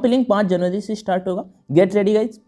Filling 5 जनवरी से start होगा। Get ready guys.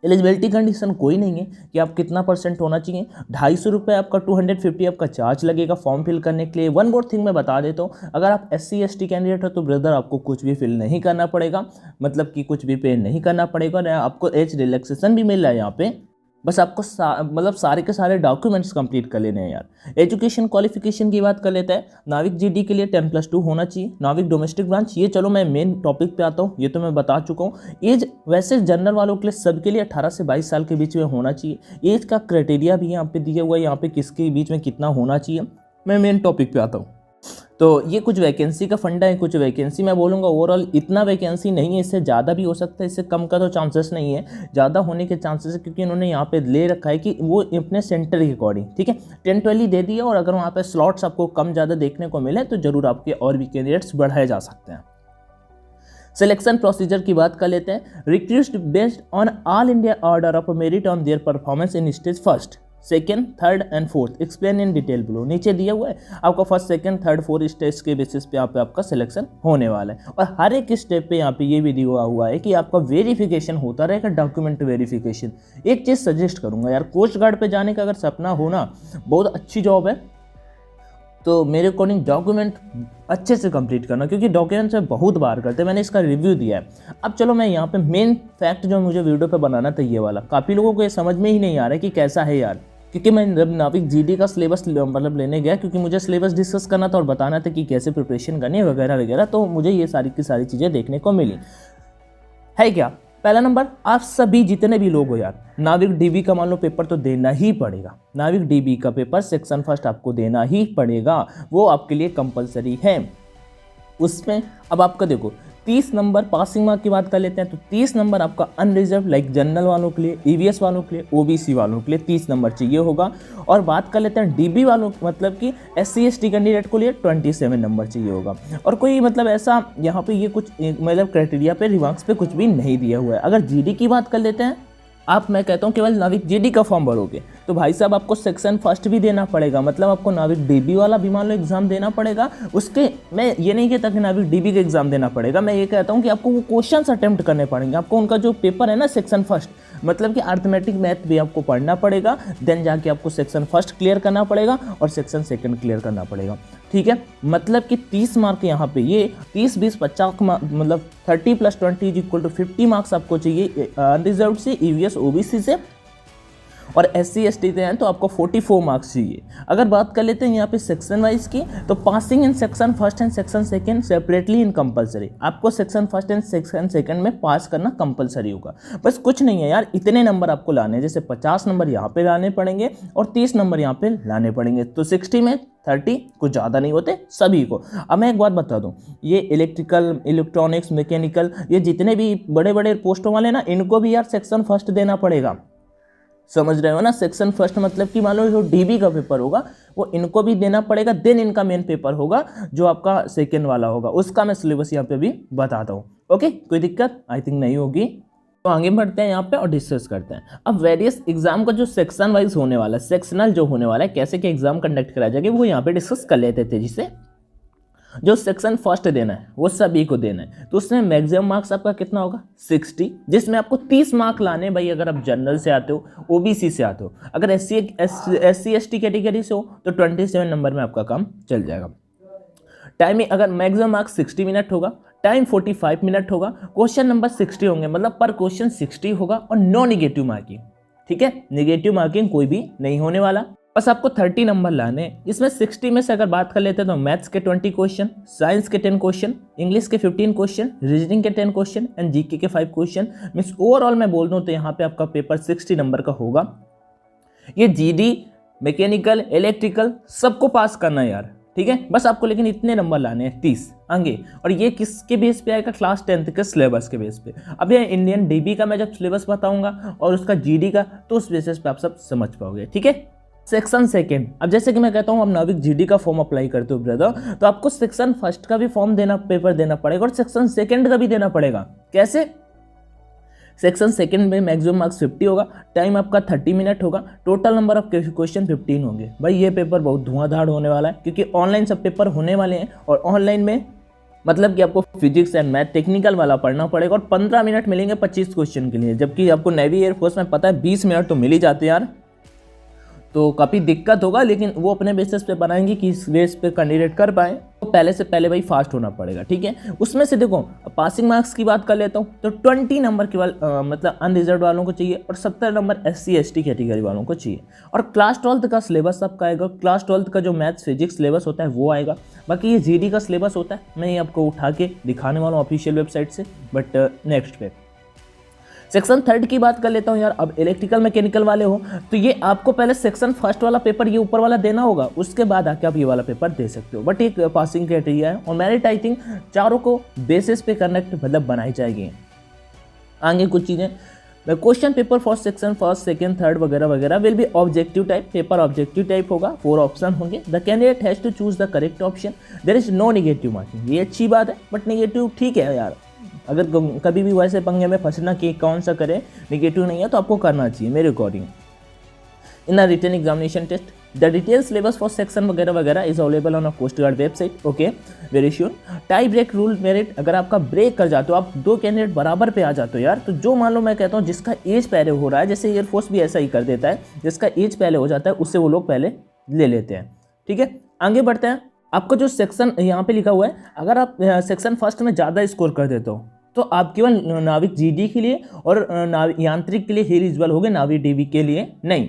Eligibility condition कोई नहीं है कि आप कितना % होना चाहिए। 250 रुपये आपका 250 आपका चार्ज लगेगा फॉर्म फिल करने के लिए। वन मोर थिंग मैं बता देता हूँ, अगर आप SC ST कैंडिडेट हो तो ब्रदर आपको कुछ भी फिल नहीं करना पड़ेगा, मतलब कि कुछ भी पे नहीं करना पड़ेगा। ना आपको एज रिलैक्सेशन भी मिल रहा है यहाँ पे, बस आपको मतलब सारे के सारे डॉक्यूमेंट्स कंप्लीट कर लेने हैं यार। एजुकेशन क्वालिफिकेशन की बात कर लेते हैं। नाविक GD के लिए 10+2 होना चाहिए। नाविक डोमेस्टिक ब्रांच, ये चलो मैं मेन टॉपिक पे आता हूँ, ये तो मैं बता चुका हूँ। एज वैसे जनरल वालों के लिए सबके लिए 18 से 22 साल के बीच में होना चाहिए। एज का क्राइटेरिया भी यहाँ पे दिया हुआ है, यहाँ पे किसके बीच में कितना होना चाहिए। मैं मेन टॉपिक पे आता हूँ। तो ये कुछ वैकेंसी का फंडा है, कुछ वैकेंसी मैं बोलूँगा ओवरऑल इतना वैकेंसी नहीं है, इससे ज़्यादा भी हो सकता है, इससे कम का तो चांसेस नहीं है, ज़्यादा होने के चांसेस है क्योंकि इन्होंने यहाँ पे ले रखा है कि वो अपने सेंटर के अकॉर्डिंग, ठीक है, 10-12 दे दिया। और अगर वहाँ पे स्लॉट्स आपको कम ज़्यादा देखने को मिले तो ज़रूर आपके और भी कैंडिडेट्स बढ़ाए जा सकते हैं। सिलेक्शन प्रोसीजर की बात कर लेते हैं। Recruit based on all India order of merit on their performance in stage 1st, 2nd, 3rd and 4th, explain in detail below. नीचे दिया हुआ है आपका 1st, 2nd, 3rd, 4th stage के बेसिस पे यहाँ पे आपका सिलेक्शन होने वाला है। और हर एक स्टेप पे यहाँ पे ये भी दिया हुआ है कि आपका वेरिफिकेशन होता रहेगा, डॉक्यूमेंट वेरिफिकेशन। एक चीज़ सजेस्ट करूँगा यार, कोस्ट गार्ड पे जाने का अगर सपना हो ना, बहुत अच्छी जॉब है, तो मेरे अकॉर्डिंग डॉक्यूमेंट अच्छे से कंप्लीट करना, क्योंकि डॉक्यूमेंट से बहुत बार करते हैं, मैंने इसका रिव्यू दिया है। अब चलो मैं यहाँ पे मेन फैक्ट जो मुझे वीडियो पे बनाना था ये वाला, काफ़ी लोगों को ये समझ में ही नहीं आ रहा है कि कैसा है यार, क्योंकि मैं नाविक GD का सिलेबस मतलब लेने गया, क्योंकि मुझे सिलेबस डिस्कस करना था और बताना था कि कैसे प्रिपरेशन करनी है वगैरह वगैरह, तो मुझे ये सारी की सारी चीज़ें देखने को मिली है। क्या पहला नंबर, आप सभी जितने भी लोग हो यार, नाविक DB का मान लो पेपर तो देना ही पड़ेगा। नाविक DB का पेपर सेक्शन 1st आपको देना ही पड़ेगा, वो आपके लिए कंपलसरी है। उसमें अब आपका देखो 30 नंबर पासिंग मार्क की बात कर लेते हैं, तो 30 नंबर आपका अनरिजर्व लाइक जनरल वालों के लिए, EVS वालों के लिए, OBC वालों के लिए 30 नंबर चाहिए होगा। और बात कर लेते हैं DB वालों, मतलब कि SC ST कैंडिडेट को लिए 27 नंबर चाहिए होगा। और कोई मतलब ऐसा यहाँ पे ये कुछ मतलब क्राइटेरिया पे रिमार्क्स पे कुछ भी नहीं दिया हुआ है। अगर GD की बात कर लेते हैं, आप मैं कहता हूँ केवल नाविक GD का फॉर्म भरोगे तो भाई साहब आपको सेक्शन 1st भी देना पड़ेगा, मतलब आपको नाविक DB वाला भी मान लो एग्जाम देना पड़ेगा। उसके मैं ये नहीं कहता कि नाविक DB का एग्जाम देना पड़ेगा, मैं ये कहता हूँ कि आपको वो क्वेश्चंस अटेम्प्ट करने पड़ेंगे। आपको उनका जो पेपर है ना सेक्शन 1st, मतलब कि अर्थमेटिक मैथ भी आपको पढ़ना पड़ेगा, देन जाके आपको सेक्शन 1st क्लियर करना पड़ेगा और सेक्शन 2nd क्लियर करना पड़ेगा, ठीक है। मतलब कि 30 मार्क यहाँ पे ये 30, 20, 50 मतलब 30 + 20 = 50 मार्क्स आपको चाहिए अनरिजर्व से, EVS OBC से, और SC ST से हैं तो आपको 44 मार्क्स चाहिए। अगर बात कर लेते हैं यहाँ पे सेक्शन वाइज की, तो passing in section 1st and section 2nd separately in compulsory, आपको section 1st and section 2nd में पास करना कंपलसरी होगा। बस कुछ नहीं है यार, इतने नंबर आपको लाने हैं, जैसे 50 नंबर यहाँ पे लाने पड़ेंगे और 30 नंबर यहाँ पे लाने पड़ेंगे, तो 60 में 30 कुछ ज़्यादा नहीं होते सभी को। अब मैं एक बात बता दूं, ये इलेक्ट्रिकल, इलेक्ट्रॉनिक्स, मैकेनिकल, ये जितने भी बड़े बड़े पोस्टों वाले ना, इनको भी यार सेक्शन 1st देना पड़ेगा, समझ रहे हो ना। सेक्शन 1st मतलब कि मान लो जो DB का पेपर होगा वो इनको भी देना पड़ेगा, देन इनका मेन पेपर होगा जो आपका 2nd वाला होगा, उसका मैं सिलेबस यहाँ पे भी बताता हूँ। ओके, कोई दिक्कत आई थिंक नहीं होगी। तो आगे बढ़ते हैं यहाँ पे और डिस्कस करते हैं। अब वेरियस एग्जाम का जो सेक्शन वाइज होने वाला है, सेक्शनल जो होने वाला है, कैसे क्या एग्जाम कंडक्ट कराया जाएगा वो यहाँ पे डिस्कस कर लेते थे। जिसे जो सेक्शन 1st देना है वो सभी को देना है, तो उसमें मैक्सिमम मार्क्स आपका कितना होगा 60, जिसमें आपको 30 मार्क लाने भाई, अगर आप जनरल से आते हो, OBC से आते हो। अगर SC ST कैटेगरी से हो तो 27 नंबर में आपका काम चल जाएगा। टाइमिंग अगर मैक्सिमम मार्क्स 60 मिनट होगा, टाइम 45 मिनट होगा, क्वेश्चन नंबर 60 होंगे, मतलब पर क्वेश्चन 60 होगा, और नो निगेटिव मार्किंग, ठीक है। निगेटिव मार्किंग कोई भी नहीं होने वाला, बस आपको 30 नंबर लाने। इसमें 60 में से अगर बात कर लेते हैं तो मैथ्स के 20 क्वेश्चन, साइंस के 10 क्वेश्चन, इंग्लिश के 15 क्वेश्चन, रीजनिंग के 10 क्वेश्चन एंड GK के 5 क्वेश्चन। मीन्स ओवरऑल मैं बोल दूं तो यहाँ पे आपका पेपर 60 नंबर का होगा। ये GD, मैकेनिकल, इलेक्ट्रिकल सबको पास करना है यार, ठीक है। बस आपको लेकिन इतने नंबर लाने हैं 30 आगे। और ये किसके बेस पे आएगा, क्लास 10th के सिलेबस के बेस पे। अब ये इंडियन DB का मैं जब सिलेबस बताऊंगा और उसका GD का, तो उस बेसिस पे आप सब समझ पाओगे, ठीक है। सेक्शन 2nd, अब जैसे कि मैं कहता हूँ आप नाविक GD का फॉर्म अप्लाई करते हो ब्रदर, तो आपको सेक्शन 1st का भी फॉर्म देना, पेपर देना पड़ेगा, और सेक्शन 2nd का भी देना पड़ेगा। कैसे? सेक्शन 2nd में मैक्सिमम मार्क्स 50 होगा, टाइम आपका 30 मिनट होगा, टोटल नंबर ऑफ क्वेश्चन 15 होंगे। भाई ये पेपर बहुत धुआंधार होने वाला है, क्योंकि ऑनलाइन सब पेपर होने वाले हैं, और ऑनलाइन में मतलब कि आपको फिजिक्स एंड मैथ टेक्निकल वाला पढ़ना पड़ेगा और 15 मिनट मिलेंगे 25 क्वेश्चन के लिए, जबकि आपको नेवी एयरफोर्स में पता है 20 मिनट तो मिल ही जाते हैं यार। तो काफ़ी दिक्कत होगा, लेकिन वो अपने बेसिस पे बनाएंगे कि इस बेस पे कैंडिडेट कर पाए, तो पहले से पहले भाई फास्ट होना पड़ेगा, ठीक है। उसमें से देखो पासिंग मार्क्स की बात कर लेता हूँ, तो 20 नंबर के मतलब अनरिजर्व वालों को चाहिए और 70 नंबर SC ST कैटेगरी वालों को चाहिए। और क्लास 12 का सिलेबस आपका आएगा, क्लास 12 का जो मैथ्स फिजिक्स सिलेबस होता है वो आएगा। बाकी ये GD का सिलेबस होता है, मैं ये आपको उठा के दिखाने वाला हूँ ऑफिशियल वेबसाइट से, बट नेक्स्ट पे सेक्शन 3 की बात कर लेता हूँ यार। अब इलेक्ट्रिकल मैकेनिकल वाले हो तो ये आपको पहले सेक्शन 1 वाला पेपर ये ऊपर वाला देना होगा, उसके बाद आके आप ये वाला पेपर दे सकते हो, बट एक पासिंग क्राइटेरिया है। और मेरिट आई थिंक चारों को बेसिस पे कनेक्ट मतलब बनाई जाएगी। आगे कुछ चीज़ें, क्वेश्चन पेपर फॉर सेक्शन 1, 2, 3 वगैरह वगैरह will be objective type, paper objective type होगा, 4 ऑप्शन होंगे। The candidate has to choose the correct option, there is no negative marking. ये अच्छी बात है, बट नेगेटिव ठीक है यार, अगर कभी भी वैसे पंगे में फंसना कि कौन सा करे, नेगेटिव नहीं है तो आपको करना चाहिए मेरे according. In the written examination test the detail syllabus for section वगैरह वगैरह is available on a coast guard website. Okay, very sure. Tie break rule merit, अगर आपका ब्रेक कर जाते हो, आप 2 कैंडिडेट बराबर पे आ जाते हो यार, तो जो मान लो मैं कहता हूँ जिसका एज पहले हो रहा है, जैसे एयरफोर्स भी ऐसा ही कर देता है, जिसका एज पहले हो जाता है उससे वो लोग पहले ले लेते हैं, ठीक है। आगे बढ़ते हैं। आपका जो सेक्शन यहाँ पे लिखा हुआ है, अगर आप सेक्शन 1 में ज़्यादा स्कोर कर देते हो तो आप केवल नाविक GD के लिए और यांत्रिक के लिए ही एलिजिबल होगे, नाविक DB के लिए नहीं।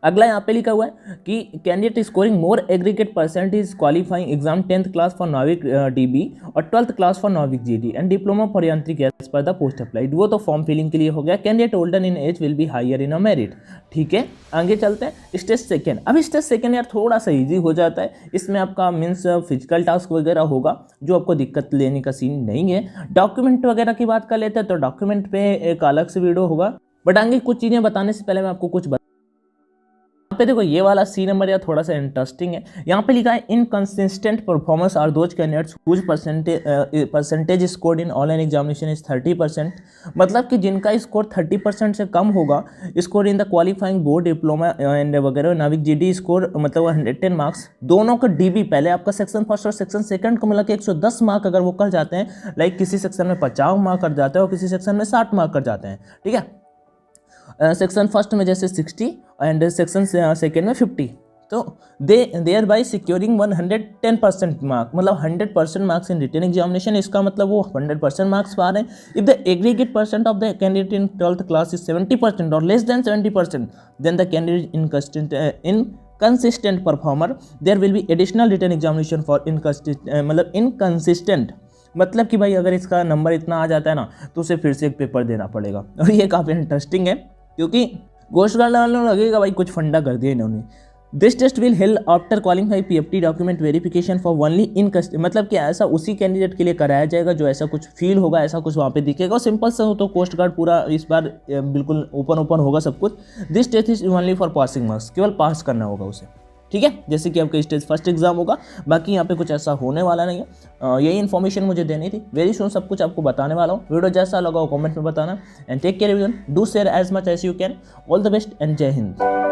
अगला यहाँ पे लिखा हुआ है कि candidate scoring more aggregate percentage qualifying exam 10th class for Navik DB और 12th class for Navik GD and diploma for Yantrik as per the post applied. वो तो फॉर्म फिलिंग के लिए हो गया। Candidate older in age will be higher in a merit, ठीक है। आगे चलते हैं। स्टेज सेकेंड, अब स्टेज सेकेंड यार थोड़ा सा ईजी हो जाता है, इसमें आपका मीन्स फिजिकल टास्क वगैरह होगा, जो आपको दिक्कत लेने का सीन नहीं है। डॉक्यूमेंट वगैरह की बात कर लेते हैं तो डॉक्यूमेंट पे एक अलग से वीडियो होगा, बट आगे कुछ चीज़ें बताने से पहले मैं आपको कुछ यहाँ पे देखो ये वाला C नंबर यार थोड़ा सा इंटरेस्टिंग है। यहाँ पे लिखा है inconsistent performance are those candidates whose percentage scored in online examination is 30%। मतलब कि जिनका स्कोर 30% से कम होगा, score in the qualifying board diploma and वगैरह नाविक GD स्कोर मतलब 110 मार्क्स, दोनों का DB पहले आपका सेक्शन 1 और सेक्शन 2 को मिला के 110 मार्क अगर वो कर जाते हैं, लाइक किसी सेक्शन में 50 मार्क कर जाते हैं और किसी सेक्शन में 60 मार्क कर जाते हैं, ठीक है। सेक्शन 1 में जैसे 60 एंड सेक्शन 2 में 50, तो देयर बाई सिक्योरिंग 110% मार्क, मतलब 100% मार्क्स इन रिटन एग्जामिनेशन। इसका मतलब वो 100% मार्क्स पा रहे हैं। If the aggregate percent of the candidate in 12th class is 70% और less than 70%, then the candidate inconsistent performer, there will be additional written examination for inconsistent. मतलब कि भाई अगर इसका नंबर इतना आ जाता है ना, तो उसे फिर से एक पेपर देना पड़ेगा। और ये काफ़ी इंटरेस्टिंग है, क्योंकि कोस्ट गार्ड वालों लगेगा भाई कुछ फंडा कर दिया इन्होंने। This test will held after qualify PFT document verification for only in मतलब कि ऐसा उसी कैंडिडेट के लिए कराया जाएगा जो ऐसा कुछ फील होगा, ऐसा कुछ वहाँ पे दिखेगा। और सिंपल सा हो तो कोस्ट गार्ड पूरा इस बार बिल्कुल ओपन होगा सब कुछ। This test is only for passing marks, केवल पास करना होगा उसे, ठीक है। जैसे कि आपका स्टेज 1 एग्जाम होगा, बाकी यहाँ पे कुछ ऐसा होने वाला नहीं है। यही इन्फॉर्मेशन मुझे देनी थी, वेरी सुन सब कुछ आपको बताने वाला हूँ। वीडियो जैसा लगा हो कमेंट में बताना, and take care everyone, do share as much as you can. All the best and जय हिंद।